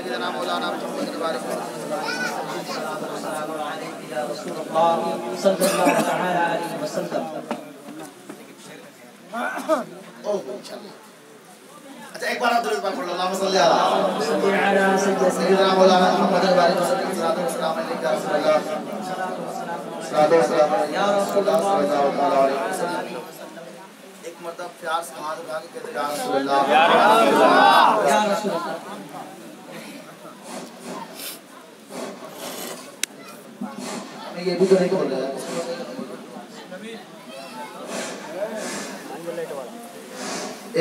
सय्यदना मौलाना मुहम्मद बारिक सल्लल्लाहु अलैहि वसल्लम। अच्छा एक बार आप दुरूद पढ़ लो। अल्लाहुम्मा सल्ली अला सय्यदना मौलाना मुहम्मद बारिक वसल्लम। सलाम अलैका रसूलल्लाह या रसूलल्लाह सल्लल्लाहु अलैहि वसल्लम। एक मर्तबा प्यार से हाथ उठा के कहते या रसूलल्लाह या रसूलल्लाह या रसूलल्लाह। ये भी तो नहीं बोल रहा है।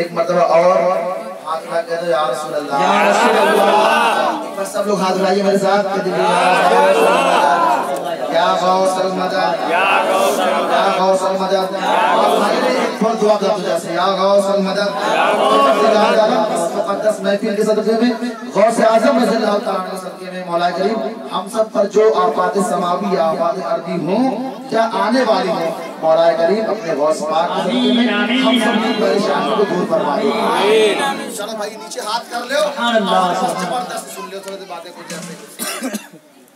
एक मर्तबा और हाथ उठा के कहते या रसूलल्लाह या रसूलल्लाह। एक बार सब लोग हाथ उठाइए मेरे साथ कहते या गौसल मदद या गौसल मदद। और भाई ने एक फर्ज दुआ कर दिया जैसे या गौसल मदद मुकद्दस महफिल के सदक़े में गौस आज़म रज़ियल्लाहु तआला के सदक़े में मौला करीम हम सब पर जो आफात समावी या आफात अर्दी हो या आने वाली हो मौला करीम अपने गौस पाक के सदक़े में हम सब की परेशानियों को दूर फरमा दे। चलो भाई नीचे हाथ कर लो। सुभान अल्लाह। जबरदस्त सुन लो थोड़ी बातें कुछ जैसे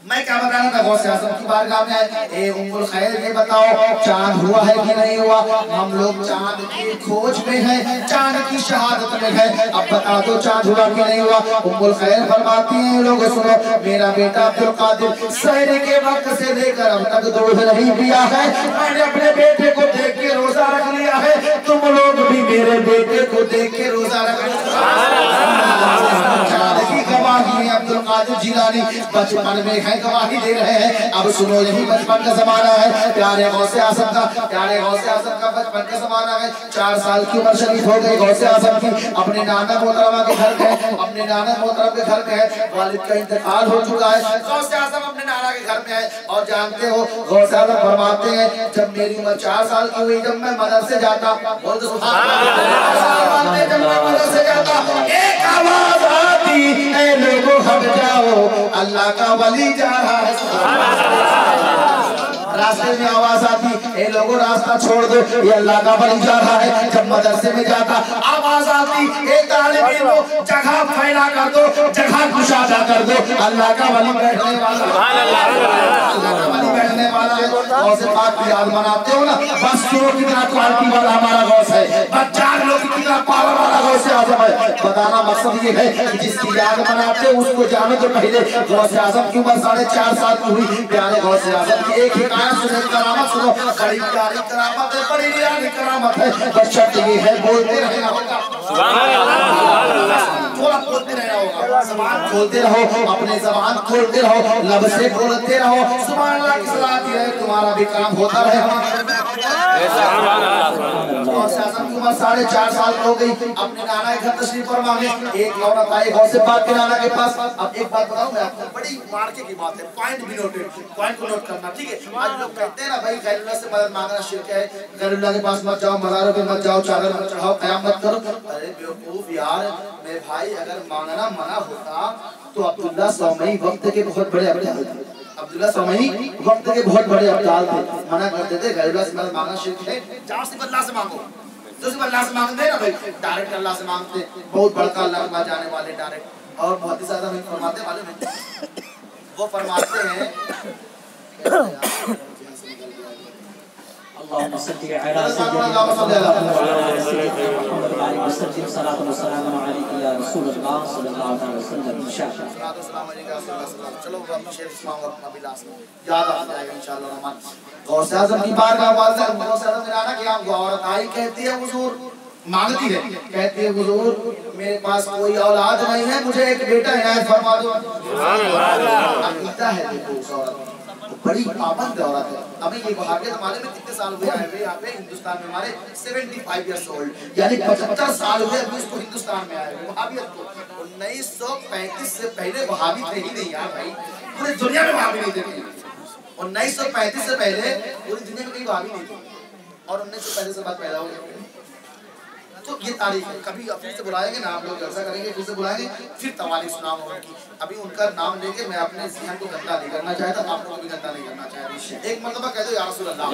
मैं क्या बता रहा था गौस आज़म की बारगाह में ए उम्मुल खैर ये बताओ चांद हुआ है कि नहीं हुआ। हम लोग चांद की खोज में हैं, चांद की शहादत में हैं। अब बता दो चांद हुआ कि नहीं हुआ। उम्मुल खैर फरमाती हैं लोग सुनो मेरा बेटा अब्दुल कादिर सहर के वक्त से लेकर अब तक दूध नहीं पिया है। मैंने अपने बेटे को देख के रोजा रख लिया है। तुम लोग भी मेरे बेटे को देख के रोजा रख लो। चांद की गवाही है अब्दुल कादिर जिलानी बचपन में है गवाही दे रहे हैं। अब सुनो यही बचपन का जमाना है प्यारे गौसे आज़म का बचपन का जमाना है। 4 साल की उम्र शरीफ हो गई गौसे आज़म की। अपने नाना मोहतरमा के घर गए, अपने नाना मोहतरम के घर गए। वालिद का इंतकाल हो चुका है। गौसे आज़म अपने नाना के घर में है और जानते हो गौसे आज़म फरमाते हैं जब मेरी उम्र 4 साल की हुई जब मैं मदरसे जाता एक आवाज आती ऐ लोगों हट जाओ अल्लाह का वली जा रहा है। रास्ते में आवाज आती ए लोगों रास्ता छोड़ दो ये अल्लाह का वली जा रहा है। जब मदरसे में जाता आवाज आती ए तालिब इल्म जगह फैला कर दो जगह कुशादा कर दो अल्लाह का वली बैठने वाला अल्लाह का वली बैठने वाला है। गौसे पाक की याद मनाते हो ना बस सुनो कितना क्वालिटी वाला हमारा गौस है। बस जान लो कितना पावर वाला गौसे आज़म है। बताना मकसद ये है कि जिसकी याद मनाते हो उसको जानो तो पहले गौसे आज़म की उम्र 4.5 साल की हुई। प्यारे गौसे आज़म की एक हिकायत सुनो करामत सुनो बड़ी प्यारी करामत है बड़ी प्यारी करामत है। बस शर्त ये है बोलते रहना होगा थोड़ा बोलते रहना होगा। ज़बान खोलते रहो अपने ज़बान खोलते रहो लब से बोलते रहो सुभान अल्लाह की सलात है तुम्हारा भी काम होता रहे। गौसे आज़म की उम्र 4.5 साल हो गई। अपने नाना के घर तशरीफ फरमा में एक औरत आई गौसे पाक के नाना के पास। अब एक बात बताऊं मैं आपको बड़ी मार्के की बात है पॉइंट भी नोट करना ठीक है। आज लोग कहते हैं ना भाई गैरुल्लाह से मदद मांगना शिर्क है। गैरुल्लाह के पास मत जाओ मज़ारों पे मत जाओ चादर मत चढ़ाओ क़याम मत करो। अरे बेवकूफ यार मेरे भाई अगर मांगना मना होता तो अब्दुल्ला सौमई वक्त के बहुत बड़े अब्दाल थे। अब्दुल्ला सौमई वक्त के बहुत बड़े अब्दाल थे। मना करते थे गैरुल्लाह से मदद मांगना शिर्क है। जाओ सिर्फ अल्लाह से मांगो जो सिर्फ अल्लाह से मांगते हैं ना भाई डायरेक्ट अल्लाह से मांगते बहुत बड़का अल्लाह के पास जाने वाले डायरेक्ट। और बहुत ही ज्यादा फरमाते वाले वो फरमाते हैं अल्लाहुम्मा सल्ली अला सय्यिदना मुहम्मद सल्लल्लाहु अलैहि या रसूलल्लाह सल्लल्लाहु अलैहि वसल्लम इंशाअल्लाह। चलो शेर सुनाऊंगा अपना बिलास याद आ जाएगा इंशाअल्लाह रहमान। गौसे आज़म की बारगाह वाले गौसे आज़म ने कहा कि आप औरत आई कहती है हुजूर मांगती है कहती है हुजूर मेरे पास कोई औलाद नहीं है मुझे एक बेटा इनायत फरमा दो। सुभान अल्लाह अकीदा है देखो उस औरत बड़ी पाबंद औरत है। अभी ये बाहर के ज़माने में कितने साल हुए आए हुए यहाँ पे हिंदुस्तान में हमारे 75 ईयर्स ओल्ड यानी 75 साल हुए अभी उसको हिंदुस्तान में आए हुए वहाबियत को। 1935 से पहले वहाबी थे ही नहीं यार भाई पूरी दुनिया में वहाबी नहीं थे। 1935 से पहले पूरी दुनिया में कहीं वहाबी नहीं थे और 1935 से बाद पैदा हो गए। तो ये तारीफ है। कभी फिर से बुलाएंगे ना आप लोग, जलसा करेंगे, फिर से बुलाएंगे, फिर तवारीफ सुनाऊंगा उनकी। अभी उनका नाम लेके मैं अपने ज़हन को गंदा नहीं करना चाहता, आप लोगों को भी गंदा नहीं करना चाहता। एक मरतबा कह दो या रसूल अल्लाह।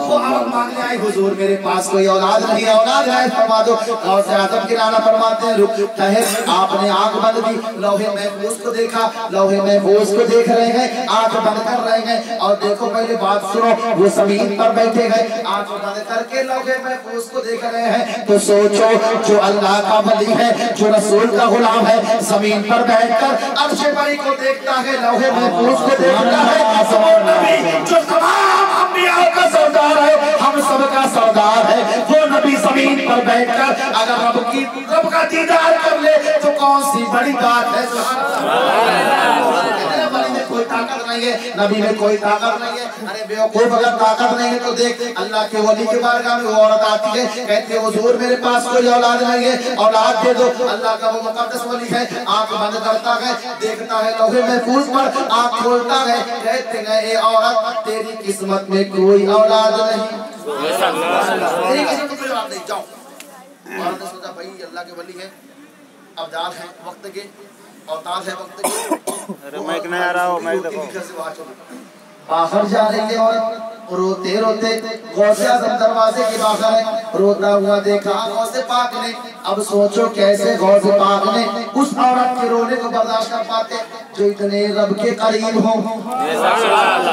वो आप मांगने आए हुजूर मेरे पास कोई औलाद नहीं है, औलाद है फरमा दो। गौसे आज़म के नाना फरमाते हैं रुकता है, आपने आंख बंद की, लौहे महफूज को देखा, लौहे महफूज को देख रहे हैं, आंख बंद कर रहे हैं। और देखो पहले बात सुनो, वो जमीन पर बैठे गए, आंख बंद करके लौहे महफूज को देख रहे हैं। तो सोचो जो अल्लाह का वली है, जो रसूल का गुलाम है, जमीन पर बैठकर अर्श बरी को देखता है, लौहे महफूज को देखता है। नबी जो तमाम अंबिया का सरदार है, हम सब का सरदार है, वो नबी जमीन पर बैठकर अगर रब का दीदार कर ले तो कौन सी बड़ी बात है। कोई ताकत नहीं है, नबी में कोई ताकत नहीं है। अरे बेवकूफ, अगर ताकत नहीं है तो देख अल्लाह के वली के बारगाह में वो औरत आती है, कहती है हुजूर मेरे पास कोई औलाद नहीं है, औलाद दे दो। अल्लाह का वो मुकद्दस वली है, आंख बंद करता है, देखता है लौहे महफूज पर, आंख खोलता है, कहते हैं ए औरत तेरी किस्मत में कोई औलाद नहीं, तेरी किस्मत में कोई औलाद नहीं, जाओ। औरत ने सोचा भाई अल्लाह के वली है, अवदाद है वक्त के, औताद है वक्त के। अरे मैं नहीं आ रहा हूँ, मैं बाहर जा रही है और रोते रोते गौसे आज़म दरवाजे के बाहर है, रोता हुआ देखा गौसे पाक ने। अब सोचो कैसे गौसे पाक ने उस औरत के रोने को बर्दाश्त कर पाते जो इतने रब के करीब हो,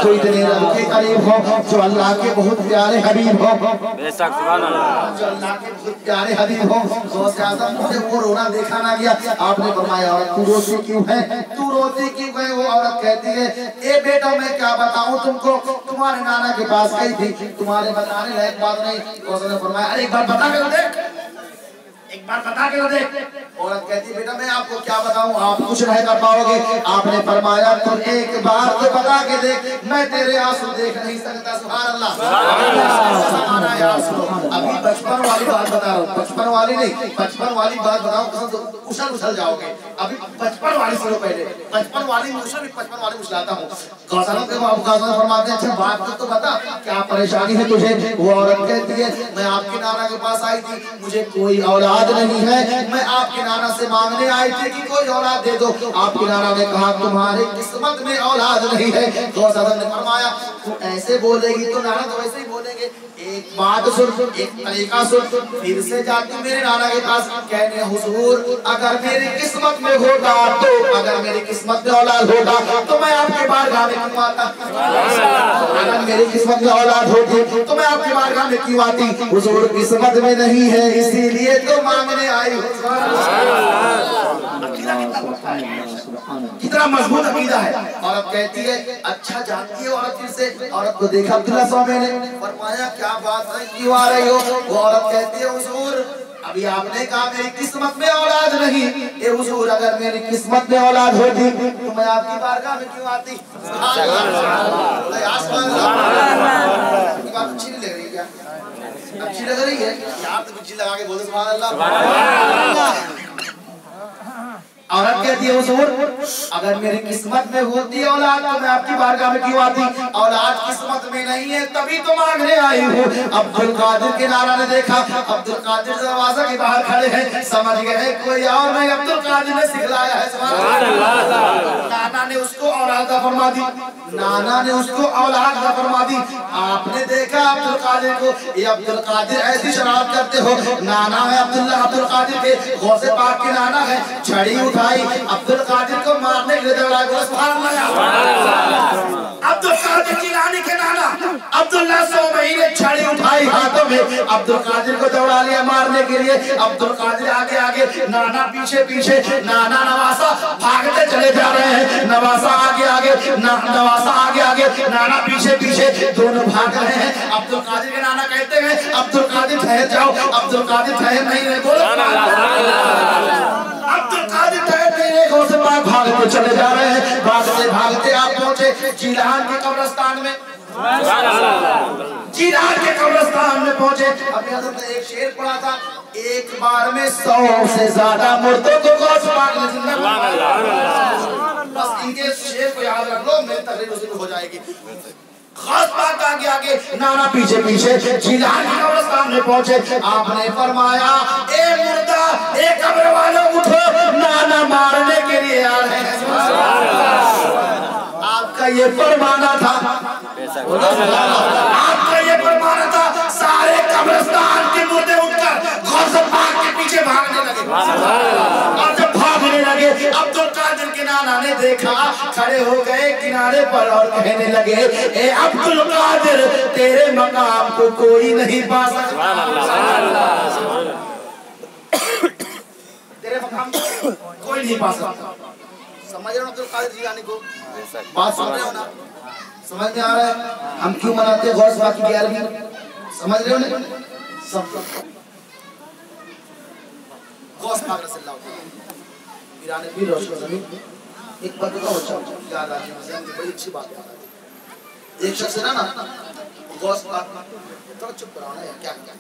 जो इतने रब के करीब हो, जो अल्लाह के बहुत प्यारे हबीब हो, जो अल्लाह के बहुत प्यारे हबीब हो। गौसे आज़म से वो रोना देखा ना गया। आपने फरमाया तू रोती क्यों है, तू रोती क्यों है। वो औरत कहती है ए बेटा मैं क्या बताऊं तुमको, तुम्हारे नाना के पास गई थी, तुम्हारे बताने लायक बात नहीं। गौसे ने फरमाया अरे एक बार बता के देख, एक बार बता के देख। औरत कहती बेटा मैं आपको क्या बताऊं, आप कुछ नहीं कर पाओगे। आपने फरमाया तुम एक बार तो बता के देख, मैं तेरे आंसू देख नहीं सकता। सुभान अल्लाह। अभी बचपन वाली बात बता रहा हूँ, बचपन वाली नहीं, बचपन वाली बात बताऊं उछल उछल जाओगे। अभी बचपन वाली सुनो, पहले बचपन वाली बचपन वाली उछलाता हूँ। गौसलों के फरमाते हैं अच्छा बात तो बता क्या परेशानी है तुझे। वो औरत कहती है मैं आपके नाना के पास आई थी, मुझे कोई औलाद नहीं है, मैं आपके नाना से मांगने आई थी कि कोई औलाद दे दो। आपके नाना ने कहा तुम्हारी किस्मत में औलाद नहीं है। गौस आज़म ने फरमाया तू ऐसे बोलेगी तो नाना तो वैसे ही बोलेंगे। एक बात सुन, एक तरीका सुन, फिर से जाती मेरे नाना के पास कहने हुजूर अगर मेरी किस्मत में होता तो, अगर मेरी किस्मत में औलाद होता तो मैं आपके बारगाह में क्यों आता, अगर मेरी किस्मत में औलाद होती तो मैं आपके बारगाह में क्यों आती। हुजूर किस्मत में नहीं है इसीलिए तो मांगने आई हूँ। कितना मजबूत अकीदा है। औरत कहती है अच्छा जानती है औरत फिर से। औरत को देखा अब्दुल्लाह स्वामी ने, फरमाया क्या बात है क्यों आ रही हो। वो औरत कहती है हुजूर अभी आपने कहा मेरी किस्मत में औलाद नहीं, ए हुजूर अगर मेरी किस्मत में औलाद होती तो मैं आपकी बारगाह में क्यों आती। अच्छी नहीं लग रही क्या, अच्छी लग रही है यार, तो बिजली लगा के बोलो सुभान अल्लाह। औरत कहती है हुजूर अगर मेरी किस्मत में होती औलाद तो मैं आपकी बारगाह में क्यों आती। औलाद किस्मत में नहीं है तभी तो मांगने आई हूँ। अब्दुल कादिर के नाना ने देखा, अब्दुल कादिर दरवाजा के बाहर खड़े हैं, समझ गए कोई और नहीं, अब्दुल कादिर ने सिखलाया है। नाना ने उसको औलाद फरमा दी, नाना ने उसको औलाद फरमा दी। आपने देखा अब्दुल कादिर को, ये अब्दुल कादिर ऐसी शरारत करते हो। नाना है अब्दुल्लाह अब्दुल कादिर के, गौसे पाक के नाना है। छड़ी उठाई अब्दुल कादिर को मारने के लिए दौड़ा। अब्दुल कादिर की नानी के नाना अब्दुल्लाह सोमई ने छड़ी उठाई हाथों में, अब्दुल कादिर को दौड़ा लिया मारने के लिए। अब्दुल कादिर आगे आगे, नाना पीछे पीछे, नाना नवासा भागते चले जा रहे हैं। नवासा आगे आगे, नवासा आगे आगे, नाना पीछे पीछे, दोनों भाग रहे हैं। अब्दुल कादिर के नाना कहते हैं अब्दुल कादिर ठहर जाओ। अब्दुल कादिर ठहर नहीं रहे, बोलो अब्दुल कादिर ठहर नहीं रहे। गौसे पाक भागते चले जा रहे हैं। भागते भागते आप पहुंचे जिलान के कब्रिस्तान में, जिलान के कब्रिस्तान में पहुंचे। अभी हज़रत ने एक शेर पढ़ा था, एक बार में 100 से ज्यादा मुर्दों को गौसे पाक ने जिंदा किया। बस इनके शेर को याद रख लो, मेरी तकरीर उसी में हो जाएगी। खास बात आगे आगे, नाना पीछे पीछे, जिलान की कब्रिस्तान में पहुंचे। आपने फरमाया ए मुर्दा, ए कब्र वालों उठो, नाना मारने के लिए आ रहे हैं। आपका ये फरमाना था, आपका ये फरमाना था। सारे कब्रिस्तान के मुर्दे उठकर गौसे पाक के पीछे भागने लगे। और जब भागने लगे, अब्दुल कादिर के नाना ने देखा, खड़े हो गए किनारे पर और कहने लगे ए अब्दुल कादिर, तेरे मकाम को कोई नहीं पा सकता। तेरे मकाम को कोई नहीं पा सकता। समझ रहे हो अब्दुल कादिर जिलानी को? बात सुन रहे हो ना? समझ में आ रहा है हम क्यों मनाते हैं गौस पाक की 11वीं? समझ रहे हो ना? सब गौस पाक रसूलुल्लाह ईरान भी रोशन जमीन। एक बात बताओ अच्छा याद आ गई मुझे, बड़ी अच्छी बात याद आ गई। एक शख्स है ना गौस पाक, थोड़ा चुप कराओ ना यार, क्या क्या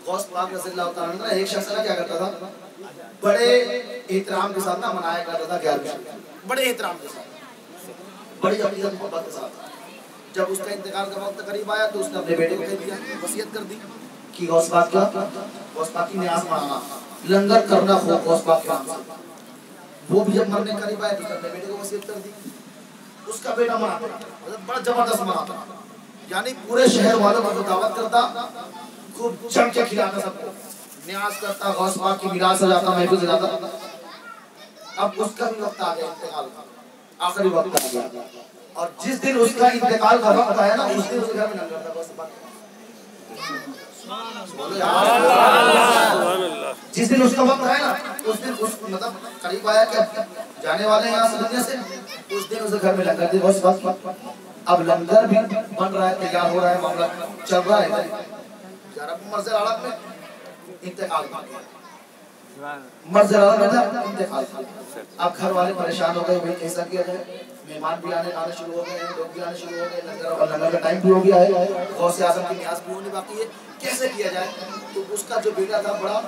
गौस पाक रसूलुल्लाह ताला ना, एक शख्स ना क्या करता था, बड़े एहतराम के साथ ना मनाया करता था 11वीं, बड़े एहतराम के साथ, बड़ी अकीदत मोहब्बत के साथ। जब उसका इंतकाल का वक्त करीब आया तो उसने अपने बेटे को कह दिया, वसीयत कर दी कि गौस पाक का, गौस पाक की न्याज मांगना, लंगर करना हो गौस पाक के नाम से। वो भी जब मरने करीब आया तो उसने अपने बेटे को वसीयत कर दी। उसका बेटा मनाता, मतलब बड़ा जबरदस्त मनाता, यानी पूरे शहर वालों को दावत करता, खूब जम के खिलाता सबको, न्याज करता, गौस पाक की मिलाद सजाता, महफिल सजाता। अब उसका भी वक्त आ गया इंतकाल का, आखिरी वक्त आ गया। और जिस दिन उसका इंतकाल का वक्त आया ना, उस दिन उसके घर में लंगर था गौस पाक। जिस दिन उसका वक्त आया ना, उस दिन उस मतलब करीब आया कि जाने वाले हैं यहाँ से दुनिया से, उस दिन उसके घर में लंगर थी गौस पाक। अब लंगर भी बन रहा है, तैयार हो रहा है, मामला चल रहा है। यार मर्ज़ आलम में इंतकाल था, मर्ज़ आलम में था इंतकाल था। अब घर वाले परेशान हो गए, भाई कैसा किया जाए, मेहमान भी आने शुरू हो गए हैं, लोग भी आने शुरू हो गए, लंगर का टाइम भी हो गया है, गौसे आज़म की न्याज़ भी होने बाकी है, कैसे किया जाए। तो उसका जो बेटा था बड़ा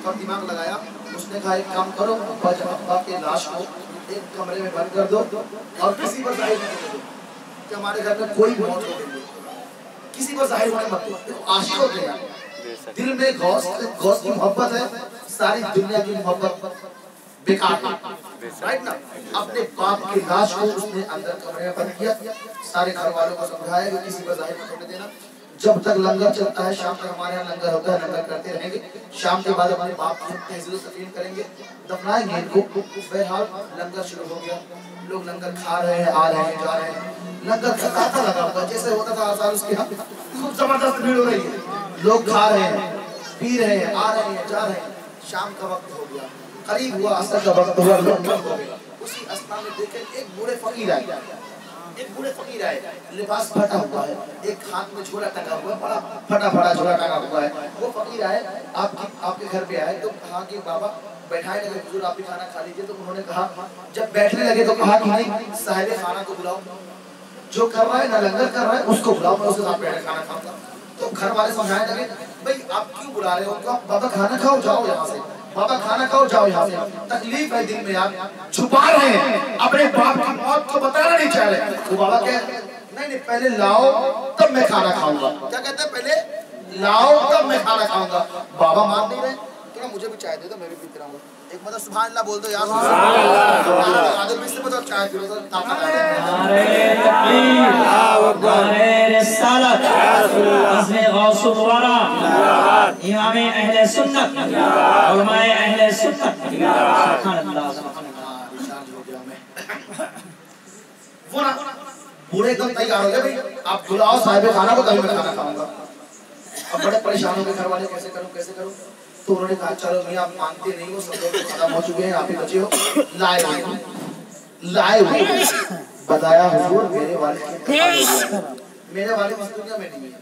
और दिमाग लगाया, उसने कहा एक काम करो, अब्बा के लाश को एक कमरे में बंद कर दो और किसी पर जाहिर नहीं कर दो कि हमारे घर में कोई मौत हो गई, किसी पर जाहिर होने मत दो। आशिक हो गया, दिल में गौस की मोहब्बत है, सारी दुनिया की मोहब्बत बेकार है, राइट ना। अपने बाप की लाश को उसने अंदर कमरे में बंद किया, सारे घर वालों को समझाया कि किसी पर जाहिर मत होने देना। जब तक लंगर चलता है, शाम तक हमारे यहाँ लंगर होता है, लंगर करते रहेंगे। शाम के बाद अपने बाप की तहज़ीर तकरीम करेंगे, दफनाएंगे इनको। बहरहाल लंगर शुरू हो गया, लोग लंगर खा रहे हैं, आ रहे हैं, जा रहे हैं। लंगर खताता लगा हुआ जैसे होता था आसार, उसके यहाँ खूब जबरदस्त भीड़ हो रही है, लोग खा रहे हैं, पी रहे हैं, आ रहे हैं, जा रहे हैं। शाम का वक्त हो गया, करीब हुआ असर का वक्त हुआ, लोग हो गए। उसी अस्था में देखे एक बूढ़े फकीर आए, एक बूढ़े फकीर आए, लिबास फटा हुआ है, एक हाथ में झोला टंगा हुआ है, बड़ा फटा फटा झोला टंगा हुआ है। वो फकीर आए, आपके घर पे आए तो कहा कि बाबा बैठाए लगे, हुजूर आप भी खाना खा लीजिए। तो उन्होंने कहा, जब बैठने लगे तो कहा कि नहीं, साहिब खाना को बुलाओ, जो कर रहा है ना लंगर कर रहा है उसको बुलाओ, मैं उसके साथ बैठ खाना खाऊंगा। तो घर वाले समझाने लगे, भाई आप क्यों बुला रहे हो उनको, बाबा खाना खाओ, जाओ यहाँ से, बाबा खाना खाओ, जाओ यहाँ से। तकलीफ है दिल में, आप छुपा रहे हैं, अपने बाप की मौत को बताना नहीं चाह रहे। तो बाबा कहते नहीं, पहले लाओ तब मैं खाना खाऊंगा। क्या कहते हैं, पहले लाओ तब मैं खाना खाऊंगा। बाबा मान नहीं रहे, तो मुझे भी चाय दे दो, मैं भी पीते रहूंगा। एक मतलब सुभान अल्लाह बोल दो यार, आदमी में से मतलब चाय पी लो तो ताकत आ जाए। नारे तकबीर, नारे रिसालत, इज़्मे गौसुल वरा, इमाम अहले सुन्नत, उलमाए अहले सुन्नत। सुभान अल्लाह, सुभान अल्लाह। वो ना बूढ़े एकदम तैयार हो गए, भाई आप बुलाओ साहिब खाना को, तभी मैं खाना खाऊंगा। अब बड़े परेशान हो गए घर वाले, कैसे करूं कैसे करूं। तो उन्होंने कहा चलो मियां, आप मानते नहीं हो, सब लोग खत्म हो चुके हैं, आप ही बचे हो, लाए हुए बताया हुजूर मेरे वालिद मेरे वालिद इस दुनिया में नहीं है।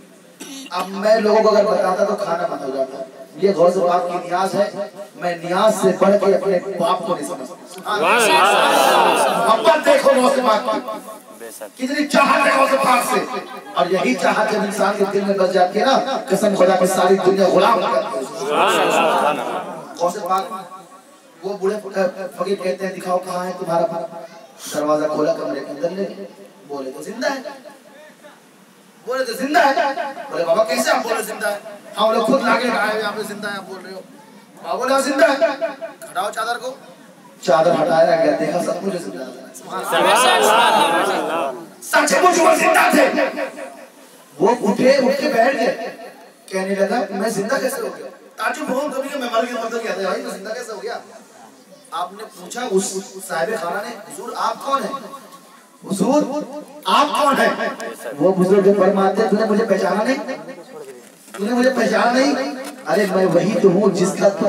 अब मैं लोगों को अगर बताता तो खाना बंद हो जाता। ये गौस पाक की नियाज है, मैं नियाज से बढ़ के अपने बाप को नहीं समझता। मोहब्बत देखो गौस पाक की, कितनी चाहत है गौस पाक से। और यही चाहत जब इंसान के दिल में बस जाती है ना, कसम खुदा की सारी दुनिया गुलाम हो जाती है। गौस पाक वो बूढ़े फकीर कहते हैं, दिखाओ कहाँ है तुम्हारा बाप। दरवाजा खोला, कमरे के अंदर ले बोले तो जिंदा है। बोले तो जिंदा है। बोले बाबा कैसे आप बोल रहे जिंदा है? हम लोग खुद लाके आए यहाँ पे जिंदा है, आप बोल रहे हो? बाबा बोले जिंदा है। हटाओ चादर को। चादर हटाया गया, देखा सब कुछ जिंदा है। सचमुच वो जिंदा थे। वो उठ के बैठ गए, कहने लगा मैं जिंदा कैसे हो गया? ताजुब हो कभी कि मैं मर गया, मतलब क्या था भाई, मैं जिंदा कैसे हो गया? आपने पूछा उस साहिब खाना ने, हुजूर आप कौन है? हुजूर आप कौन है? वो बुजुर्ग फरमाते तूने मुझे पहचाना नहीं? तूने मुझे पहचाना नहीं? अरे मैं वही तो हूँ जिसका तू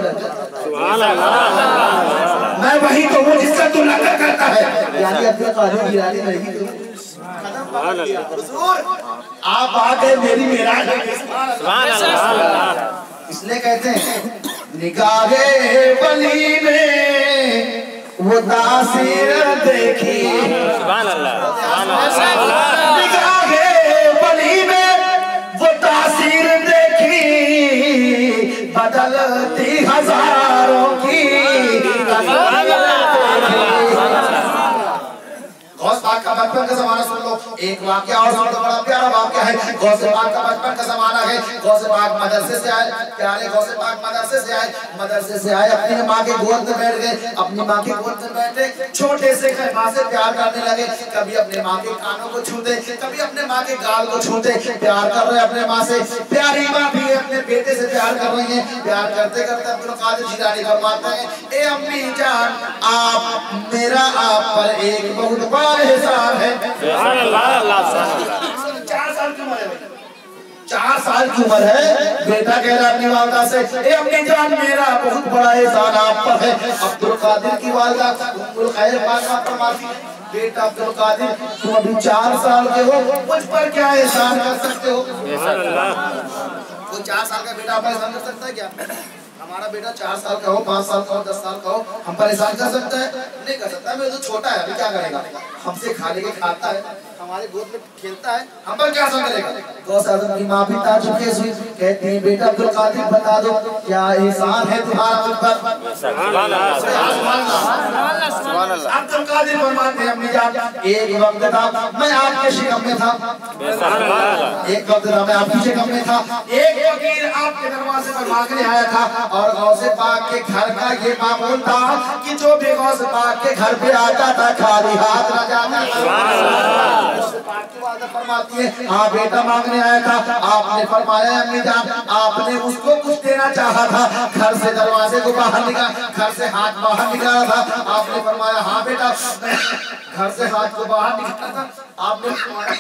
मैं वही तो हूँ जिसका तू नकल करता है। यानी अब्दुल कादिर गिलानी नहीं तो हुजूर आप आ गए मेरी मेराज में। इसलिए कहते हैं निगाहे वली में वो तासीर देखी, निगाहे वली में वो तासीर देखी, बदलती हजारों की गौस पाक का बचपन का जमाना सुन लो। एक वाकया और सुन लो, बड़ा प्यारा वाकया है। गौस पाक का बचपन का जमाना है। गौस पाक मदरसे से आए, प्यारे गौस पाक मदरसे से आए, मदरसे से आए, अपनी माँ के गोद में बैठ गए। अपनी माँ के गोद में बैठे, छोटे से माँ से प्यार करने लगे। कभी अपने माँ के कानों को छूते, कभी अपने माँ के गाल को छूते, प्यार कर रहे अपने माँ से। प्यारी माँ भी अपने बेटे से प्यार कर रही है। प्यार करते करते अब्दुल कादिर जिलानी फरमाते हैं, ए अम्मी जान आप मेरा आप पर एक बहुत बड़ा एहसान है। 4 साल की उम्र है, 4 साल की उम्र है। बेटा कह रहा अपनी वालदा से, ए अम्मी जान मेरा बहुत बड़ा एहसान आप पर है। अब्दुल कादिर की वालदा उम्मुल खैर पाक फरमाती है, बेटा अब्दुल कादिर तुम अभी 4 साल के हो, मुझ पर क्या एहसान कर सकते हो? कोई 4 साल का बेटा आप एहसान कर सकता है क्या? हमारा बेटा 4 साल का हो, 5 साल का हो, 10 साल का हो, हम पर एहसान कर सकता है? नहीं कर सकता। मैं तो छोटा है, अभी क्या करेगा? हमसे खा लेके खाता है, हमारे गोद में खेलता है, हम पर क्या असर करेगा? गौस आज़म की माँ भी ताजुब के हुई, कहती है बेटा अब्दुल कादिर बता दो क्या एहसान है तुम्हारा मुझ पर? अब्दुल कादिर फरमाते हैं अम्मी जान एक वक्त था मैं आपके शिकम में था, एक वक्त था मैं आपके शिकम में था। एक फकीर आपके दरवाजे पर मांगने आया था और गौसे पाक के घर का ये मामूल था कि जो भी गौसे पाक के घर पे आता था खाली हाथ न जाता। फरमाती है हाँ बेटा मांगने आया था, आपने फरमाया अम्मी जान आपने उसको कुछ देना चाहा था, घर से दरवाजे को बाहर निकाला, घर से हाथ बाहर निकाला था, आपने फरमाया हाँ बेटा घर से हाथ को बाहर निकाला था, आपने फरमाया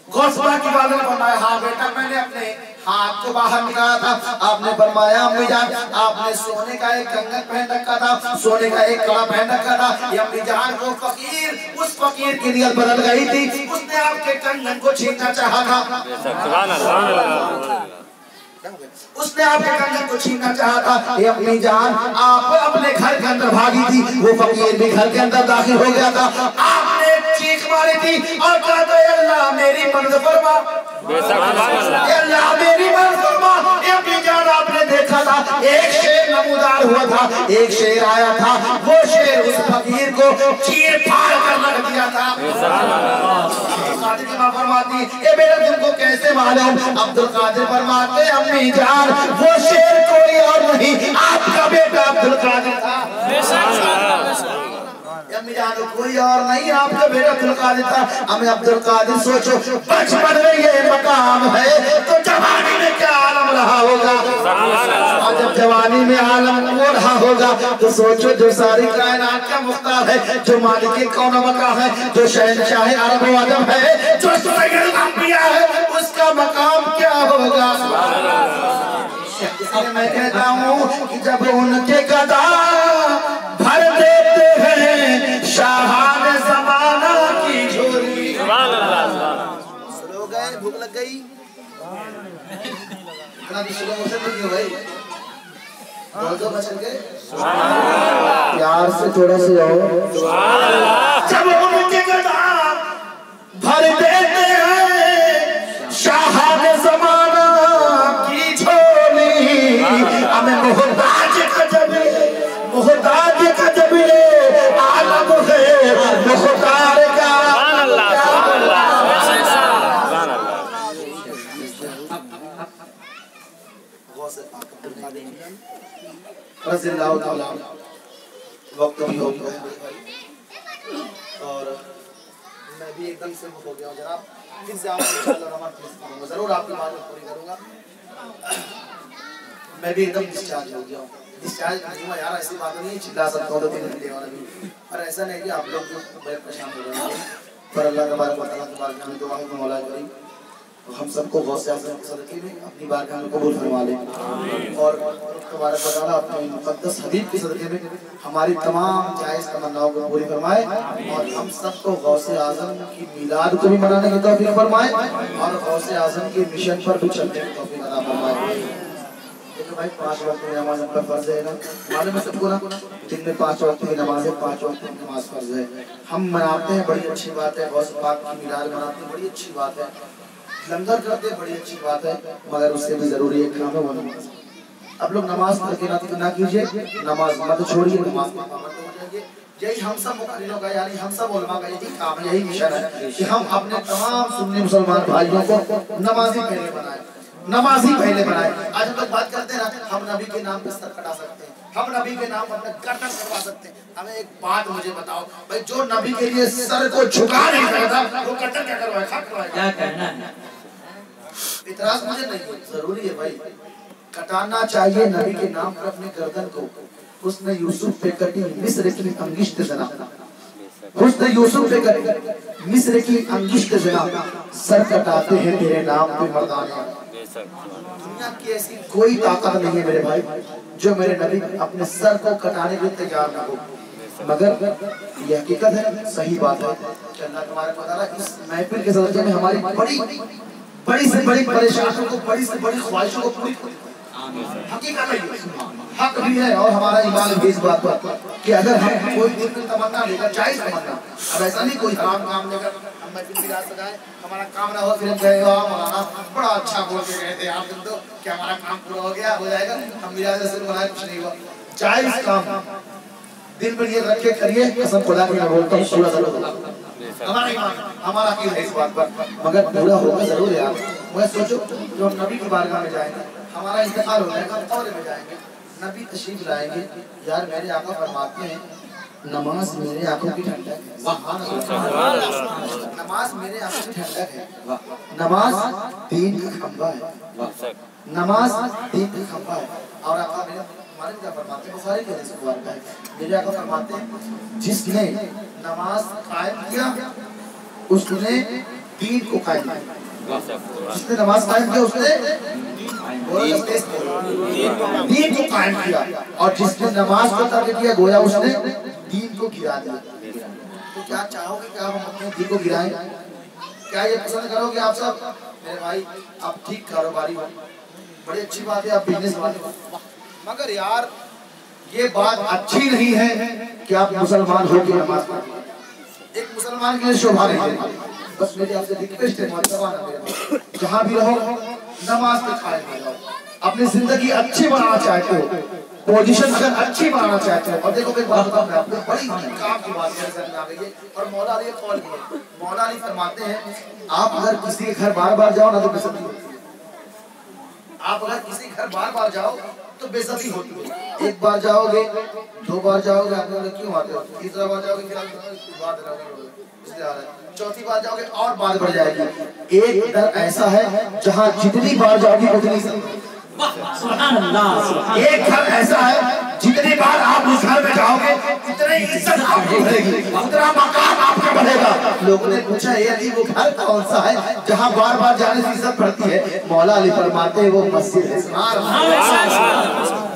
गौसपा की बात ने फरमाया हाँ बेटा मैंने अपने हाथ को बाहर निकाला था, आपने फरमाया अम्मी जान आपने सोने का एक कंगन पहन रखा था, सोने का एक कड़ा पहन रखा था। ये अम्मी जान को फकीर उस फकीर की नियत बदल गई थी, उसने आपके कंगन को छीनना चाहा था, उसने आपके कंगन को छीनना चाहा था। ये अम्मी जान आप अपने घर के अंदर भागी थी, वो फकीर भी घर के अंदर दाखिल हो गया था, आपने चीख मारी थी और कहा था अल्लाह मेरी मदद फरमा, अल्लाह मेरी मदद फरमा। ये अम्मी जान आपने देखा था एक शेर नमूदार हुआ था, एक शेर आया था, वो शेर उस फकीर को चीर फाड़ कर रख दिया था। की मां फरमाती ये बेटा तुमको कैसे मालूम? अब्दुल कादिर फरमाते अम्मी जान वो शेर कोई और नहीं आपका बेटा अब्दुल कादिर था। अम्मी जान कोई और नहीं आपका बेटा अब्दुल कादिर था। हमें अब्दुल कादिर सोचो बचपन में ये मकाम है तो जवानी में क्या आलम रहा होगा, और जब जवानी में आलम वो रहा होगा तो सोचो जो सारी कायनात का मुख्तार है, जो मालिक कौन मकाम है, जो शहंशाह अरब व अजम है, जो सैयद अंबिया है, उसका मकाम क्या होगा? इसलिए मैं कहता हूँ कि जब उनके गदा भर देते हैं शाहान ज़माना की झोली। स्लो गए, भूख लग गई, इतना भी स्लो मोशन नहीं है भाई, बोल दो बचन के प्यार से थोड़ा से जाओ। जब उनके गदा भर देते हैं हैं मेरे भाई, और मैं भी एकदम से हो गया हूँ जनाब। फिर से आपको जरूर आपकी बात पूरी करूँगा। मैं भी एकदम डिस्चार्ज हो गया हूँ। डिस्चार्ज करूँगा यार, ऐसी बात नहीं है चिल्ला सकता हूँ 2-3 घंटे और अभी, और ऐसा नहीं कि आप लोग बड़े परेशान हो रहे हैं, पर अल्लाह तबारक व तआला की बारगाह में दुआ है कि मौला करीम हम सबको गौसे आज़म के सदक़े में अपनी बारगाह में कबूल फरमा ले, और तबारक व तआला अपने मुक़द्दस हबीब के सदक़े में हमारी तमाम जायज़ तमन्नाओं को पूरी फरमाए, और हम सबको गौसे आज़म की मीलाद को भी मनाने की तौफ़ीक़ फरमाए, और गौसे आज़म के मिशन पर भी चलने की तौफ़ीक़ अता फरमाए। देखो भाई 5 वक्त की नमाज हम पर फर्ज है ना, मालूम है सबको ना, दिन में 5 वक्त की नमाज है, 5 वक्त की नमाज फर्ज है। हम मनाते हैं, बड़ी अच्छी बात है, गौसे पाक की मीलाद मनाते हैं, बड़ी अच्छी बात है, लंगर करते हैं, बड़ी अच्छी बात है, मगर उससे भी जरूरी है काम है वो नमाज। अब लोग नमाज करके ना कीजिए, नमाज मत छोड़िए, नमाज में पाबंद हो जाइए। यही हम सब मुक़र्रिरों का, यानी हम सब उलमा का यही काम है, यही मिशन है कि हम अपने तमाम सुन्नी मुसलमान भाइयों को नमाजी पहले बनाए, नमाजी पहले बनाए। आज हम लोग बात करते हैं ना, हम नबी के नाम पे सर कटा सकते हैं, हम नबी के नाम पर अपने गर्दन कटवा सकते हैं। हमें एक बात मुझे बताओ भाई, जो नबी के लिए सर को झुका नहीं सकता वो गर्दन क्या करवाए, खा करवाए, क्या कहना है? इतराज मुझे नहीं है, जरूरी है भाई, कटाना चाहिए नबी के नाम पर अपने गर्दन को। उसने यूसुफ पे कटी मिस्र की अंगिश्त जना, उसने यूसुफ पे कटी मिस्र की अंगिश्त जना, सर कटाते हैं तेरे नाम पे मर्दाने। दुनिया की ऐसी कोई ताकत नहीं है मेरे भाई जो मेरे नबी अपने सर को कटाने के लिए तैयार ना हो, मगर यह हकीकत है, सही बात है कि अल्लाह तबारक व तआला इस महफिल के सदक़े में हमारी बड़ी से बड़ी परेशानियों को, बड़ी से बड़ी ख्वाहिशों को पूरी कर देता है। हकीकत है, हक भी है, और हमारा ईमान भी इस बात पर कि अगर हम कोई दिल में तमन्ना लेकर, जायज़ तमन्ना, अब ऐसा नहीं कोई हराम काम लेकर हम महफिल की रात सजाएं, हमारा काम ना हो, फिर हम गए मौलाना बड़ा अच्छा बोल के गए थे आप तो कि हमारा काम पूरा हो गया, हो जाएगा, हम मिला से बनाए, कुछ नहीं हुआ। जायज़ काम दिल में ये रख के करिए, कसम खुदा की मैं बोलता हूँ पूरा जरूर होगा हमारा ईमान, हमारा अकीदा है इस बात पर, मगर पूरा होगा जरूर यार। मैं सोचो जो हम नबी की बारगाह में जाएंगे, हमारा इंतकाल हो जाएगा, हम कब्र में जाएंगे, नबी तशरीफ लाएंगे, यार मेरे आका फरमाते हैं नमाज मेरे आंखों की ठंडक है, नमाज मेरे आंखों की ठंडक है, नमाज दीन का खंभा है, नमाज दीन का खंभा है। और आका मेरे हमारे क्या फरमाते हैं, बुखारी के हदीस मुबारक है, मेरे आका फरमाते हैं जिसने नमाज कायम किया उसने दीन को कायम किया, जिसने नमाज कायम किया उसने दीन को कायम किया, और जिसने नमाज को तर्क किया गोया उसने दीन को गिरा दिया। तो क्या चाहोगे कि आप अपने दीन को गिराएं? क्या ये पसंद करोगे आप सब? मेरे भाई आप ठीक कारोबारी हो, बड़ी अच्छी बात है, आप बिजनेस वाले हो, मगर यार ये बात अच्छी नहीं है कि आप मुसलमान हो के नमाज पढ़ो। एक मुसलमान के लिए शोभा नहीं है। बस मेरी आपसे रिक्वेस्ट है, जहाँ भी रहो नमाज पे कायम हो जाओ। अपनी जिंदगी अच्छी बनाना चाहते हो, पोजीशन अगर अच्छी बनाना चाहते हो, और देखो एक बात बताऊं मैं आपको, बड़ी काम की बात है आ गई है, और मौला अली कौल भी है, मौला अली फरमाते हैं आप अगर किसी के घर बार बार जाओ ना तो बेइज्जती होती है, आप अगर किसी घर बार बार जाओ तो बेइज्जती होती है। एक बार जाओगे, 2 बार जाओगे, आप लोग क्यों आते हो, तीसरा बार जाओगे फिर बात इसलिए आ रहा है, चौथी बार जाओगे और बात बढ़ जाएगी। एक घर ऐसा है जहाँ जितनी बार जाओगे उतनी, एक घर ऐसा है जितनी बार आप उस घर में जाओगे उतनी इज्जत आपकी बढ़ेगी, उतना मकाम आपका बढ़ेगा। लोगों ने पूछा ये अली वो घर कौन सा है जहाँ बार बार जाने से इज्जत बढ़ती है? मौला अली फरमाते हैं वो मस्जिद है।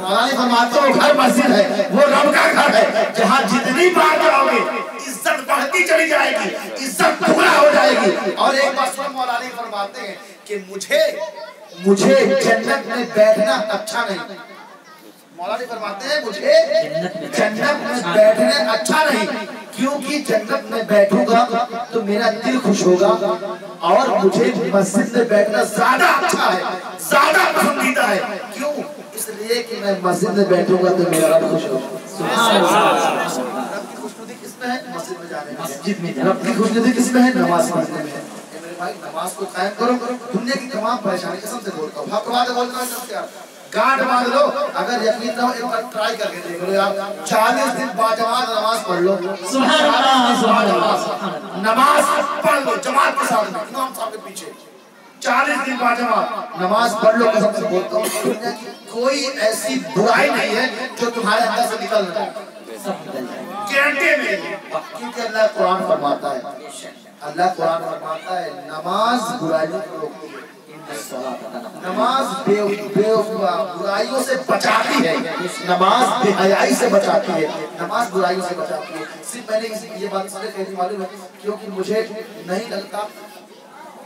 मौला अली फरमाते हैं वो घर मस्जिद है, वो रब का घर है जहाँ जितनी बार जाओगे इज्जत बढ़ती चली जाएगी, इज्जत पूरा हो जाएगी। और एक बात मौला अली फरमाते हैं कि मुझे जन्नत में बैठना अच्छा नहीं, मौला अली फरमाते हैं मुझे जन्नत में बैठना अच्छा नहीं, क्योंकि जन्नत में बैठूंगा तो मेरा दिल खुश होगा, और मुझे मस्जिद में बैठना ज्यादा अच्छा है, ज्यादा पसंदीदा है। क्यों? इसलिए कि मैं मस्जिद में बैठूंगा तो मेरा रब खुश होगा। रब की खुशनुदी किसमें है? मस्जिद में जाने में। मस्जिद में रब की खुशनुदी किसमें है? नमाज पढ़ने में। भाई नमाज को कायम करो, दुनिया की तमाम परेशानी कसम से बोलता हूँ, हक बात बोलता हूँ, गांठ बांध लो। अगर यकीन ना हो एक बार ट्राई करके देख लो यार, 40 दिन बाजमात नमाज पढ़ लो, नमाज पढ़ लो जमात के साथ में, इमाम साहब के पीछे 40 दिन बाजमात नमाज पढ़ लो। कसम से बोलता हूँ दुनिया की कोई ऐसी बुराई नहीं है जो तुम्हारे अंदर से निकल रहा है, गारंटी नहीं, क्योंकि अल्लाह कुरान फरमाता है, अल्लाह कुरान फरमाता है नमाज बुराइयों को रोकती है, नमाज बुराइयों से बचाती है, नमाज बेहयाई से बचाती है, नमाज बुराइयों से बचाती है। सिर्फ मैंने ये बात इसलिए कहनी मालूम है क्योंकि मुझे नहीं लगता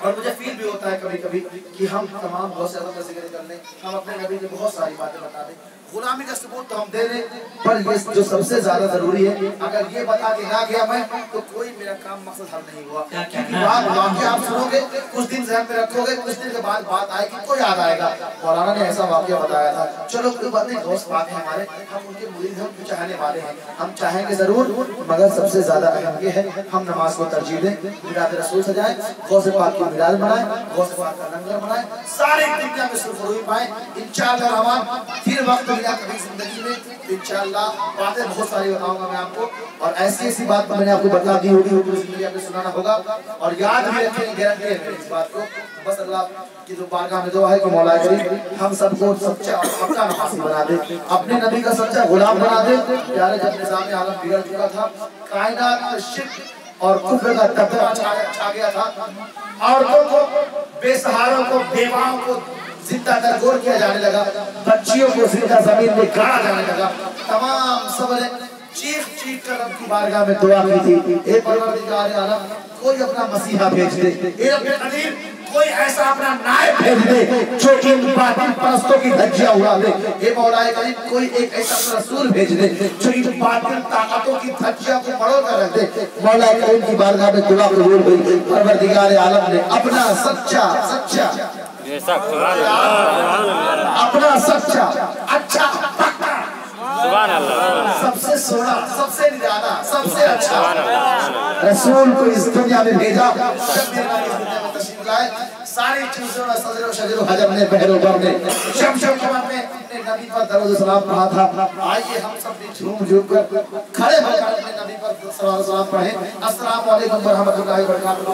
और मुझे फील भी होता है कभी कभी कि हम तमाम बहुत ज्यादा जिक्र कर लें, हम अपने नबी की बहुत सारी बातें बता दें, गुलामी का सबूत तो हम दे दें, पर ये जो सबसे ज्यादा जरूरी है अगर ये बता के ना गया मैं तो कोई मेरा काम मकसद हल नहीं हुआ। क्योंकि बात वाकया आप सुनोगे, कुछ दिन ज़हन में रखोगे, कुछ दिन के बाद बात आएगी तो याद आएगा। मौलाना ने ऐसा वाकया बताया था, चलो कोई बात नहीं, गौस पाक है हमारे, हम उनके मुरीद, हम चाहने वाले हैं, हम चाहेंगे जरूर, मगर सबसे ज्यादा अहम ये है हम नमाज को तरजीह दें, मिलाद रसूल सजाएं, गौस पाक की मिलाद बनाएं, गौस पाक का लंगर बनाएं, सारी दुनिया में सुरखरुई पाएं इंशाअल्लाह रहमान। फिर वक्त मिला कभी जिंदगी में इंशाअल्लाह बातें बहुत सारी बताऊंगा मैं आपको, और ऐसी ऐसी बात तो मैंने आपको बता दी होगी, जिंदगी आपको सुनाना होगा और याद भी रखेंगे, गारंटी है इस बात को। बस अल्लाह की जो बारगाह में दुआ है कि मौला करीम हम सबको सच्चा और पक्का नमाज़ी बना दे, अपने नबी का सच्चा गुलाम बना दे। प्यारे जब निज़ाम आलम बिगड़ चुका था, कायनात में शिर्क और कुफ्र का दबदबा छा गया था, औरतों को, बेसहारों को, बेवाओं को जिंदा दरगोर किया जाने लगा, बच्चियों को जिंदा जमीन में गाड़ा जाने लगा, तमाम सबने चीख चीख कर रब की बारगाह में दुआ की थी, ए परवरदिगार आलम कोई अपना मसीहा भेज दे, ए रब्बे कदीर कोई ऐसा अपना नायब भेज दे जो इन बातिल परस्तों की धज्जियां उड़ा दे, ए मौला करीम कोई एक ऐसा अपना रसूल भेज दे जो इन बातिल ताकतों की धज्जियां को मरोड़ कर रख दे। मौला करीम की बारगाह में दुआ कबूल हुई, परवरदिगार आलम ने अपना सच्चा अपना सच्चा अच्छा पक्का सबसे सोना, सबसे निराला, सबसे अच्छा रसूल को इस दुनिया में भेजा। सारी चीजों में सजर शजर हजर ने बहरो बर ने शमशम ने अपने नबी पर दरूद सलाम पढ़ा था। आइए हम सब भी झूम झूम कर खड़े होकर अपने नबी पर सलाम पढ़ें। अस्सलाम वालेकुम व रहमतुल्लाहि व बरकातहू।